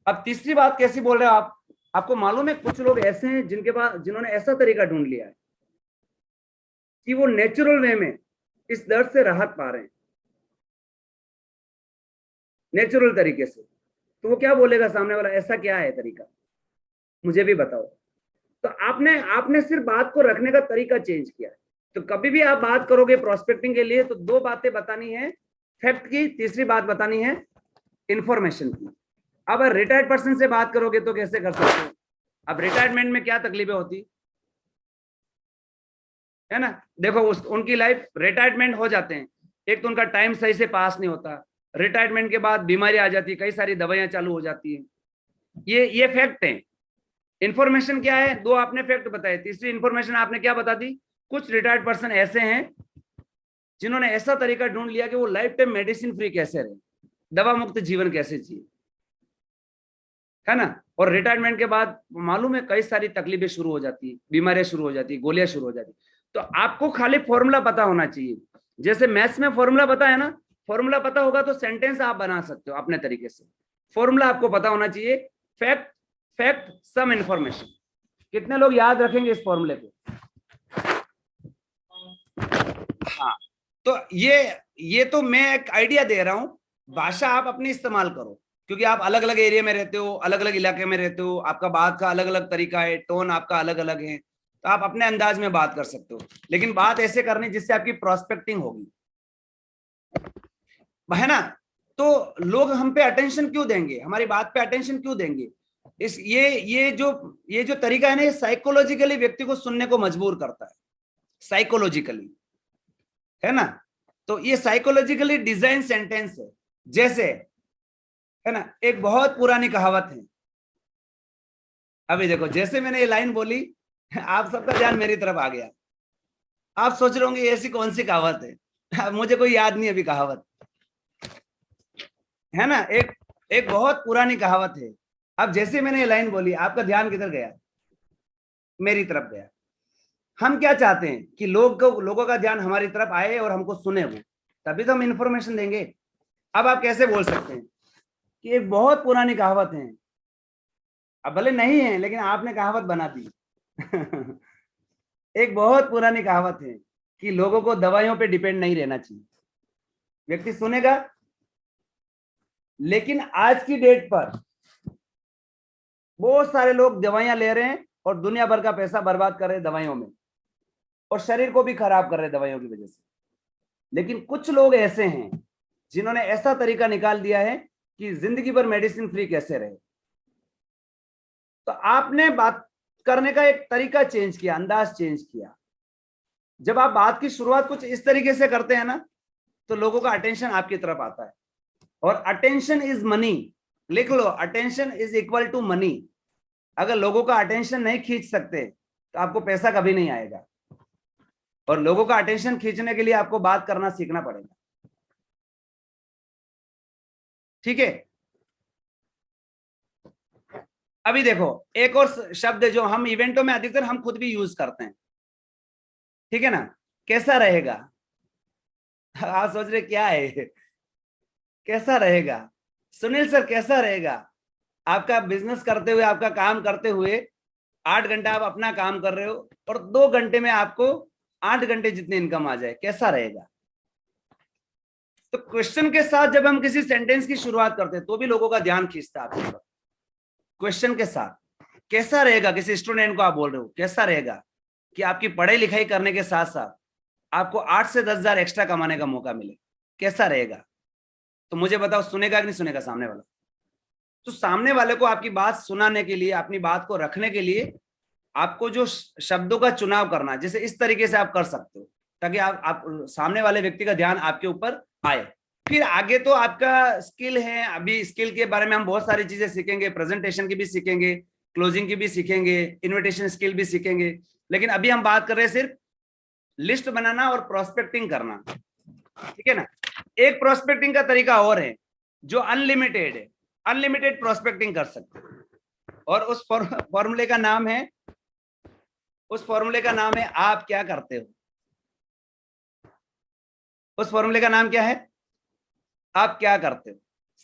अब तीसरी बात कैसी बोल रहे हो आप, आपको मालूम है कुछ लोग ऐसे हैं जिनके पास, जिन्होंने ऐसा तरीका ढूंढ लिया है कि वो नेचुरल वे में इस दर्द से राहत पा रहे हैं, नेचुरल तरीके से। तो वो क्या बोलेगा सामने वाला, ऐसा क्या है तरीका, मुझे भी बताओ। तो आपने सिर्फ बात को रखने का तरीका चेंज किया है। तो कभी भी आप बात करोगे प्रोस्पेक्टिंग के लिए तो दो बातें बतानी है, फैक्ट की, तीसरी बात बतानी है इंफॉर्मेशन की। अब रिटायर्ड पर्सन से बात करोगे तो कैसे कर सकते हो। अब रिटायरमेंट में क्या तकलीफें होती है ना, देखो उनकी लाइफ, रिटायरमेंट हो जाते हैं, एक तो उनका टाइम सही से पास नहीं होता, रिटायरमेंट के बाद बीमारी आ जाती है, कई सारी दवाइयां चालू हो जाती है, ये फैक्ट है। इंफॉर्मेशन क्या है, दो आपने फैक्ट बताए, तीसरी इंफॉर्मेशन आपने क्या बता दी, कुछ रिटायर्ड पर्सन ऐसे हैं जिन्होंने ऐसा तरीका ढूंढ लिया कि वो लाइफ टाइम मेडिसिन फ्री कैसे रहे, दवा मुक्त जीवन कैसे जिए, है ना। और रिटायरमेंट के बाद मालूम है कई सारी तकलीफें शुरू हो जाती है, बीमारियां शुरू हो जाती है, गोलियां शुरू हो जाती। तो आपको खाली फॉर्मूला पता होना चाहिए, जैसे मैथ्स में फॉर्मूला पता है ना, फॉर्मूला पता होगा तो सेंटेंस आप बना सकते हो अपने तरीके से। फॉर्मूला आपको पता होना चाहिए, फैक्ट, फैक्ट सम इंफॉर्मेशन। कितने लोग याद रखेंगे इस फॉर्मूले को। हाँ, तो ये तो मैं एक आइडिया दे रहा हूं, भाषा आप अपनी इस्तेमाल करो, क्योंकि आप अलग अलग एरिया में रहते हो, अलग अलग इलाके में रहते हो, आपका बात का अलग अलग तरीका है, टोन आपका अलग अलग है, तो आप अपने अंदाज में बात कर सकते हो, लेकिन बात ऐसे करनी जिससे आपकी प्रोस्पेक्टिंग होगी, है ना। तो लोग हम पे अटेंशन क्यों देंगे, हमारी बात पे अटेंशन क्यों देंगे, इस ये जो तरीका है ना, ये साइकोलॉजिकली व्यक्ति को सुनने को मजबूर करता है, साइकोलॉजिकली, है ना। तो ये साइकोलॉजिकली डिजाइन सेंटेंस है, जैसे, है ना, एक बहुत पुरानी कहावत है। अभी देखो, जैसे मैंने ये लाइन बोली, आप सबका ध्यान मेरी तरफ आ गया, आप सोच रहे होंगे ऐसी कौन सी कहावत है, मुझे कोई याद नहीं अभी कहावत, है ना, एक बहुत पुरानी कहावत है। अब जैसे मैंने ये लाइन बोली, आपका ध्यान किधर गया, मेरी तरफ गया। हम क्या चाहते हैं कि लोगों का ध्यान हमारी तरफ आए और हमको सुने, वो तभी तो हम इंफॉर्मेशन देंगे। अब आप कैसे बोल सकते हैं कि एक बहुत पुरानी कहावत है, अब भले नहीं है लेकिन आपने कहावत बना दी एक बहुत पुरानी कहावत है कि लोगों को दवाइयों पे डिपेंड नहीं रहना चाहिए, व्यक्ति सुनेगा। लेकिन आज की डेट पर बहुत सारे लोग दवाइयां ले रहे हैं और दुनिया भर का पैसा बर्बाद कर रहे हैं दवाइयों में, और शरीर को भी खराब कर रहे हैं दवाइयों की वजह से। लेकिन कुछ लोग ऐसे हैं जिन्होंने ऐसा तरीका निकाल दिया है कि जिंदगी भर मेडिसिन फ्री कैसे रहे। तो आपने बात करने का एक तरीका चेंज किया, अंदाज चेंज किया। जब आप बात की शुरुआत कुछ इस तरीके से करते हैं ना, तो लोगों का अटेंशन आपकी तरफ आता है। और अटेंशन इज मनी, लिख लो, attention is equal to money. अगर लोगों का अटेंशन नहीं खींच सकते तो आपको पैसा कभी नहीं आएगा। और लोगों का अटेंशन खींचने के लिए आपको बात करना सीखना पड़ेगा। ठीक है, अभी देखो एक और शब्द जो हम इवेंटों में अधिकतर हम खुद भी यूज करते हैं, ठीक है ना, कैसा रहेगा। आप सोच रहे क्या है, कैसा रहेगा। सुनील सर कैसा रहेगा। आपका बिजनेस करते हुए, आपका काम करते हुए 8 घंटा आप अपना काम कर रहे हो और 2 घंटे में आपको 8 घंटे जितनी इनकम आ जाए, कैसा रहेगा। तो क्वेश्चन के साथ जब हम किसी सेंटेंस की शुरुआत करते हैं तो भी लोगों का ध्यान खींचता है आपके ऊपर। क्वेश्चन के साथ कैसा रहेगा, किसी स्टूडेंट को आप बोल रहे हो कैसा रहेगा कि आपकी पढ़ाई लिखाई करने के साथ साथ आपको 8 से 10 हजार एक्स्ट्रा कमाने का मौका मिले, कैसा रहेगा। तो मुझे बताओ सुनेगा कि नहीं सुनेगा सामने वाला। तो सामने वाले को आपकी बात सुनाने के लिए, अपनी बात को रखने के लिए आपको जो शब्दों का चुनाव करना, जैसे इस तरीके से आप कर सकते हो ताकि आप सामने वाले व्यक्ति का ध्यान आपके ऊपर आए। फिर आगे तो आपका स्किल है, अभी स्किल के बारे में हम बहुत सारी चीजें सीखेंगे, प्रेजेंटेशन की भी सीखेंगे, क्लोजिंग की भी सीखेंगे, इन्विटेशन स्किल भी सीखेंगे। लेकिन अभी हम बात कर रहे हैं सिर्फ लिस्ट बनाना और प्रोस्पेक्टिंग करना, ठीक है ना। एक प्रोस्पेक्टिंग का तरीका और है जो अनलिमिटेड है, अनलिमिटेड प्रोस्पेक्टिंग कर सकते हैं। और उस फॉर्मूले का नाम है, उस फॉर्मूले का नाम है आप क्या करते हो। उस फॉर्मूले का नाम क्या है, आप क्या करते हो।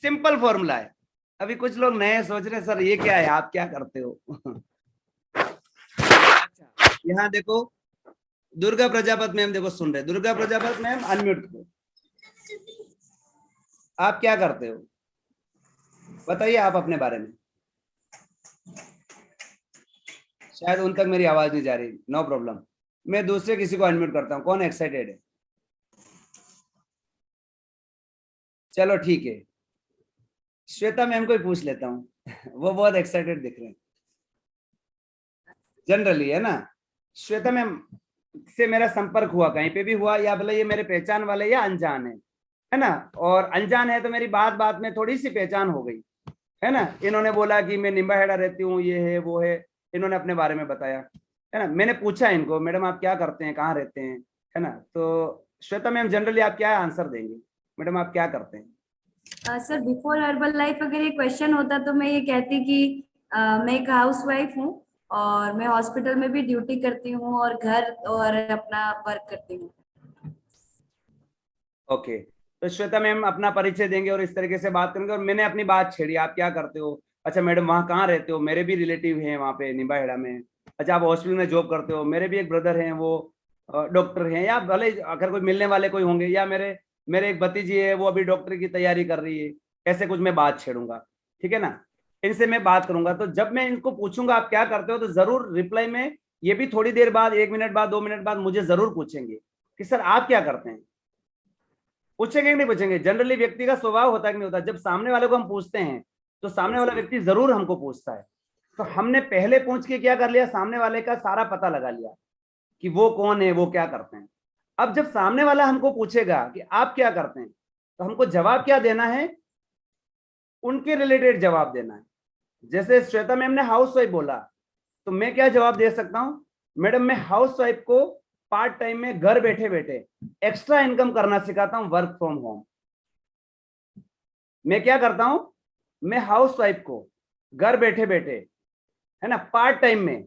सिंपल फॉर्मूला है। अभी कुछ लोग नए सोच रहे हैं सर ये क्या है, आप क्या करते हो। अच्छा, यहाँ देखो दुर्गा प्रजापति मैम देखो सुन रहे, दुर्गा प्रजापति मैम अनम्यूट करो। आप क्या करते हो बताइए आप अपने बारे में। शायद उन तक मेरी आवाज नहीं जा रही, नो प्रॉब्लम। मैं दूसरे किसी को अनम्यूट करता हूँ। कौन एक्साइटेड है। चलो ठीक है, श्वेता मैम को ही पूछ लेता हूँ। वो बहुत एक्साइटेड दिख रहे हैं जनरली, है ना। श्वेता मैम से मेरा संपर्क हुआ, कहीं पे भी हुआ, या भले ये मेरे पहचान वाले या अनजान है ना। और अनजान है तो मेरी बात बात में थोड़ी सी पहचान हो गई, है ना। इन्होंने बोला कि मैं निम्बाहेड़ा रहती हूँ, ये है वो है, इन्होंने अपने बारे में बताया, है ना। मैंने पूछा इनको, मैडम आप क्या करते हैं, कहाँ रहते हैं, है ना। तो श्वेता मैम जनरली आप क्या आंसर देंगे, मैडम आप क्या करते हैं। सर बिफोर हर्बल लाइफ अगर ये क्वेश्चन होता तो मैं ये कहती कि मैं एक हाउस वाइफ हूँ और मैं हॉस्पिटल में भी ड्यूटी करती हूँ और घर और अपना वर्क करती हूँ। ओके, तो श्वेता मैम अपना परिचय देंगे और इस तरीके से बात करेंगे। और मैंने अपनी बात छेड़ी, आप क्या करते हो। अच्छा मैडम वहाँ कहाँ रहते हो, मेरे भी रिलेटिव हैं वहाँ पे निम्बाहेड़ा में। अच्छा आप हॉस्पिटल में जॉब करते हो, मेरे भी एक ब्रदर हैं वो डॉक्टर हैं, या भले अगर कोई मिलने वाले कोई होंगे, या मेरे एक भतीजी है वो अभी डॉक्टर की तैयारी कर रही है। ऐसे कुछ मैं बात छेड़ूंगा, ठीक है ना। इनसे मैं बात करूंगा। तो जब मैं इनको पूछूंगा आप क्या करते हो, तो जरूर रिप्लाई में ये भी थोड़ी देर बाद, 1 मिनट बाद, 2 मिनट बाद मुझे जरूर पूछेंगे कि सर आप क्या करते हैं। पूछेंगे कि नहीं पूछेंगे। जनरली व्यक्ति का स्वभाव होता है कि नहीं होता, जब सामने वाले को हम पूछते हैं तो सामने वाला व्यक्ति जरूर हमको पूछता है। तो हमने पहले पूछ के क्या कर लिया, सामने वाले का सारा पता लगा लिया कि वो कौन है, वो क्या करते हैं। अब जब सामने वाला हमको पूछेगा कि आप क्या करते हैं, तो हमको जवाब क्या देना है, उनके रिलेटेड जवाब देना है। जैसे श्वेता मैम ने हाउस वाइफ बोला, तो मैं क्या जवाब दे सकता हूं, मैडम मैं हाउस वाइफ को पार्ट टाइम में घर बैठे बैठे एक्स्ट्रा इनकम करना सिखाता हूं, वर्क फ्रॉम होम। मैं क्या करता हूं, मैं हाउस वाइफ को घर बैठे बैठे, है ना, पार्ट टाइम में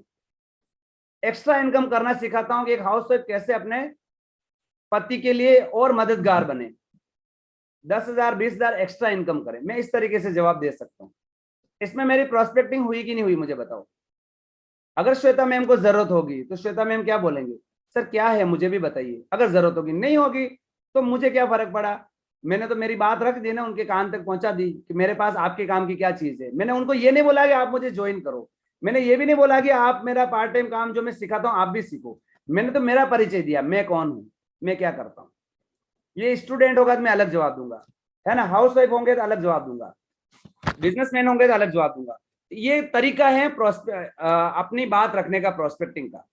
एक्स्ट्रा इनकम करना सिखाता हूं कि एक हाउस वाइफ कैसे अपने पति के लिए और मददगार बने, 10,000 20,000 एक्स्ट्रा इनकम करे। मैं इस तरीके से जवाब दे सकता हूं। इसमें मेरी प्रोस्पेक्टिंग हुई कि नहीं हुई मुझे बताओ। अगर श्वेता मैम को जरूरत होगी तो श्वेता मैम क्या बोलेंगे, सर क्या है मुझे भी बताइए। अगर जरूरत होगी, नहीं होगी तो मुझे क्या फर्क पड़ा, मैंने तो मेरी बात रख दी ना, उनके कान तक पहुंचा दी कि मेरे पास आपके काम की क्या चीज है। मैंने उनको ये नहीं बोला कि आप मुझे ज्वाइन करो, मैंने ये भी नहीं बोला कि आप मेरा पार्ट टाइम काम जो मैं सिखाता हूँ आप भी सीखो। मैंने तो मेरा परिचय दिया, मैं कौन हूँ, मैं क्या करता हूँ। ये स्टूडेंट होगा तो मैं अलग जवाब दूंगा, है ना। हाउसवाइफ होंगे तो अलग जवाब दूंगा, बिजनेसमैन होंगे तो अलग जवाब दूंगा। ये तरीका है अपनी बात रखने का, प्रोस्पेक्टिंग का।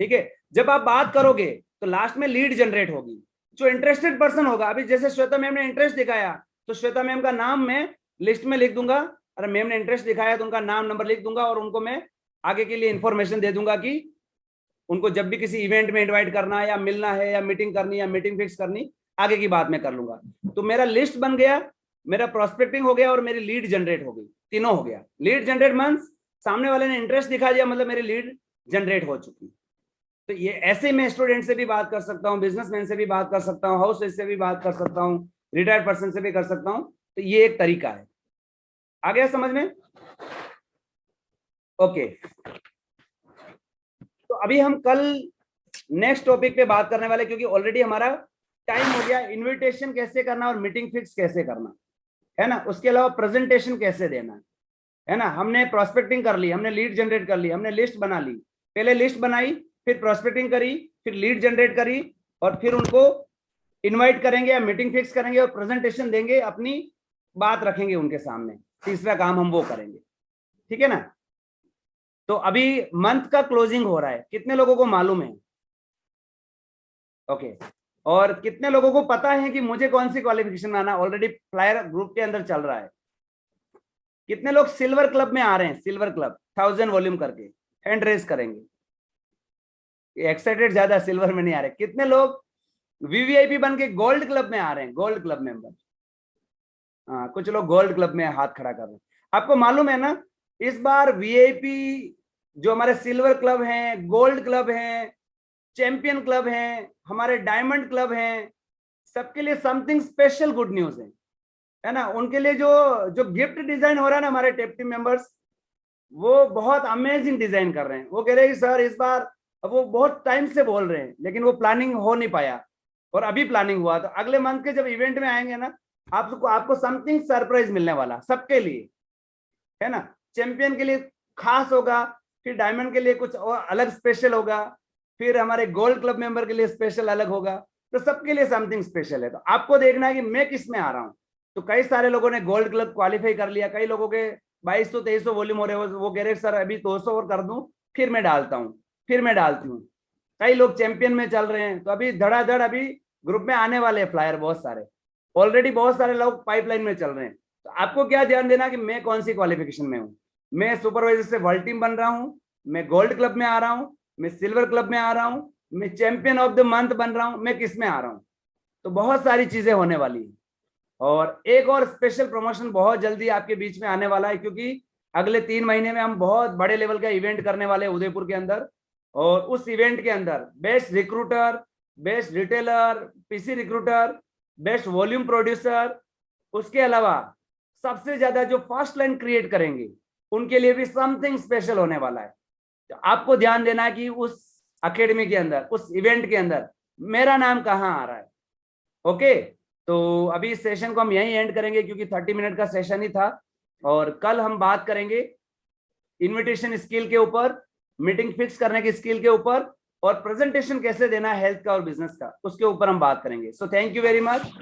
ठीक है, जब आप बात करोगे तो लास्ट में लीड जनरेट होगी। जो इंटरेस्टेड पर्सन होगा, अभी जैसे श्वेता मैम ने इंटरेस्ट दिखाया तो श्वेता मैम का नाम मैं लिस्ट में लिख दूंगा, अगर मैम ने इंटरेस्ट दिखाया तो उनका नाम नंबर लिख दूंगा, और उनको मैं आगे के लिए इंफॉर्मेशन दे दूंगा कि उनको जब भी किसी इवेंट में इनवाइट करना है, या मिलना है, या मीटिंग करनी, या मीटिंग फिक्स करनी, आगे की बात मैं कर लूंगा। तो मेरा लिस्ट बन गया, मेरा प्रोस्पेक्टिंग हो गया, और मेरी लीड जनरेट हो गई, तीनों हो गया। लीड जनरेट मींस सामने वाले ने इंटरेस्ट दिखा दिया, मतलब मेरी लीड जनरेट हो चुकी। तो ये ऐसे मैं स्टूडेंट से भी बात कर सकता हूँ, बिजनेसमैन से भी बात कर सकता हूँ, हाउस से भी बात कर सकता हूँ, रिटायर्ड पर्सन से भी कर सकता हूँ। तो ये एक तरीका है। आ गया समझ में? ओके, तो अभी हम कल नेक्स्ट टॉपिक पे बात करने वाले, क्योंकि ऑलरेडी हमारा टाइम हो गया। इनविटेशन कैसे करना और मीटिंग फिक्स कैसे करना है ना, उसके अलावा प्रेजेंटेशन कैसे देना है ना। हमने प्रोस्पेक्टिंग कर ली, हमने लीड जनरेट कर ली, हमने लिस्ट बना ली, पहले लिस्ट बनाई, फिर प्रोस्पेक्टिंग करी, फिर लीड जनरेट करी, और फिर उनको इनवाइट करेंगे या मीटिंग फिक्स करेंगे, और प्रेजेंटेशन देंगे, अपनी बात रखेंगे उनके सामने। तीसरा काम हम वो करेंगे, ठीक है ना। तो अभी मंथ का क्लोजिंग हो रहा है, कितने लोगों को मालूम है? ओके, और कितने लोगों को पता है कि मुझे कौन सी क्वालिफिकेशन आना? ऑलरेडी फ्लायर ग्रुप के अंदर चल रहा है। कितने लोग सिल्वर क्लब में आ रहे हैं? सिल्वर क्लब 1000 वॉल्यूम करके हैंड रेज करेंगे। एक्साइटेड ज्यादा, सिल्वर में नहीं आ रहे। कितने लोग वीवीआईपी बन के गोल्ड क्लब में आ रहे हैं? गोल्ड क्लब मेंबर, हाँ, कुछ लोग गोल्ड क्लब में हाथ खड़ा कर रहे हैं। आपको मालूम है ना, इस बार वीआईपी जो हमारे सिल्वर क्लब हैं, गोल्ड क्लब हैं, चैंपियन क्लब हैं, हमारे डायमंड क्लब हैं, सबके लिए समथिंग स्पेशल गुड न्यूज है ना। उनके लिए जो गिफ्ट डिजाइन हो रहा है ना, हमारे टेप टीम मेंबर्स वो बहुत अमेजिंग डिजाइन कर रहे हैं। वो कह रहे हैं कि सर इस बार, अब वो बहुत टाइम से बोल रहे हैं, लेकिन वो प्लानिंग हो नहीं पाया, और अभी प्लानिंग हुआ। तो अगले मंथ के जब इवेंट में आएंगे ना, आपको समथिंग सरप्राइज मिलने वाला सबके लिए, है ना। चैंपियन के लिए खास होगा, फिर डायमंड के लिए कुछ और अलग स्पेशल होगा, फिर हमारे गोल्ड क्लब मेंबर के लिए स्पेशल अलग होगा। तो सबके लिए समथिंग स्पेशल है। तो आपको देखना है कि मैं किस में आ रहा हूँ। तो कई सारे लोगों ने गोल्ड क्लब क्वालिफाई कर लिया, कई लोगों के 2200-2300 वॉल्यूम हो रहे, वो कह रहे सर अभी 200 और कर दूं, फिर मैं डालता हूँ, फिर मैं डालती हूँ। कई लोग चैंपियन में चल रहे हैं। तो अभी धड़ाधड़ अभी ग्रुप में आने वाले हैं फ्लायर, बहुत सारे ऑलरेडी, बहुत सारे लोग पाइपलाइन में चल रहे हैं। तो आपको क्या ध्यान देना कि मैं कौन सी क्वालिफिकेशन में हूँ। मैं सुपरवाइजर से वर्ल्ड टीम बन रहा हूँ, मैं गोल्ड क्लब में आ रहा हूँ, मैं सिल्वर क्लब में आ रहा हूँ, मैं चैंपियन ऑफ द मंथ बन रहा हूँ, मैं किस में आ रहा हूँ। तो बहुत सारी चीजें होने वाली है। और एक और स्पेशल प्रमोशन बहुत जल्दी आपके बीच में आने वाला है, क्योंकि अगले 3 महीने में हम बहुत बड़े लेवल का इवेंट करने वाले हैं उदयपुर के अंदर। और उस इवेंट के अंदर best recruiter, best retailer, PC recruiter, best volume producer, उसके अलावा सबसे ज्यादा जो फर्स्ट लाइन क्रिएट करेंगे उनके लिए भी समथिंग स्पेशल होने वाला है। तो आपको ध्यान देना है कि उस अकेडमी के अंदर, उस इवेंट के अंदर मेरा नाम कहाँ आ रहा है। ओके, तो अभी इस सेशन को हम यहीं एंड करेंगे, क्योंकि 30 मिनट का सेशन ही था। और कल हम बात करेंगे इनविटेशन स्किल के ऊपर, मीटिंग फिक्स करने की स्किल के ऊपर, और प्रेजेंटेशन कैसे देना है हेल्थ का और बिजनेस का, उसके ऊपर हम बात करेंगे। So thank you very much.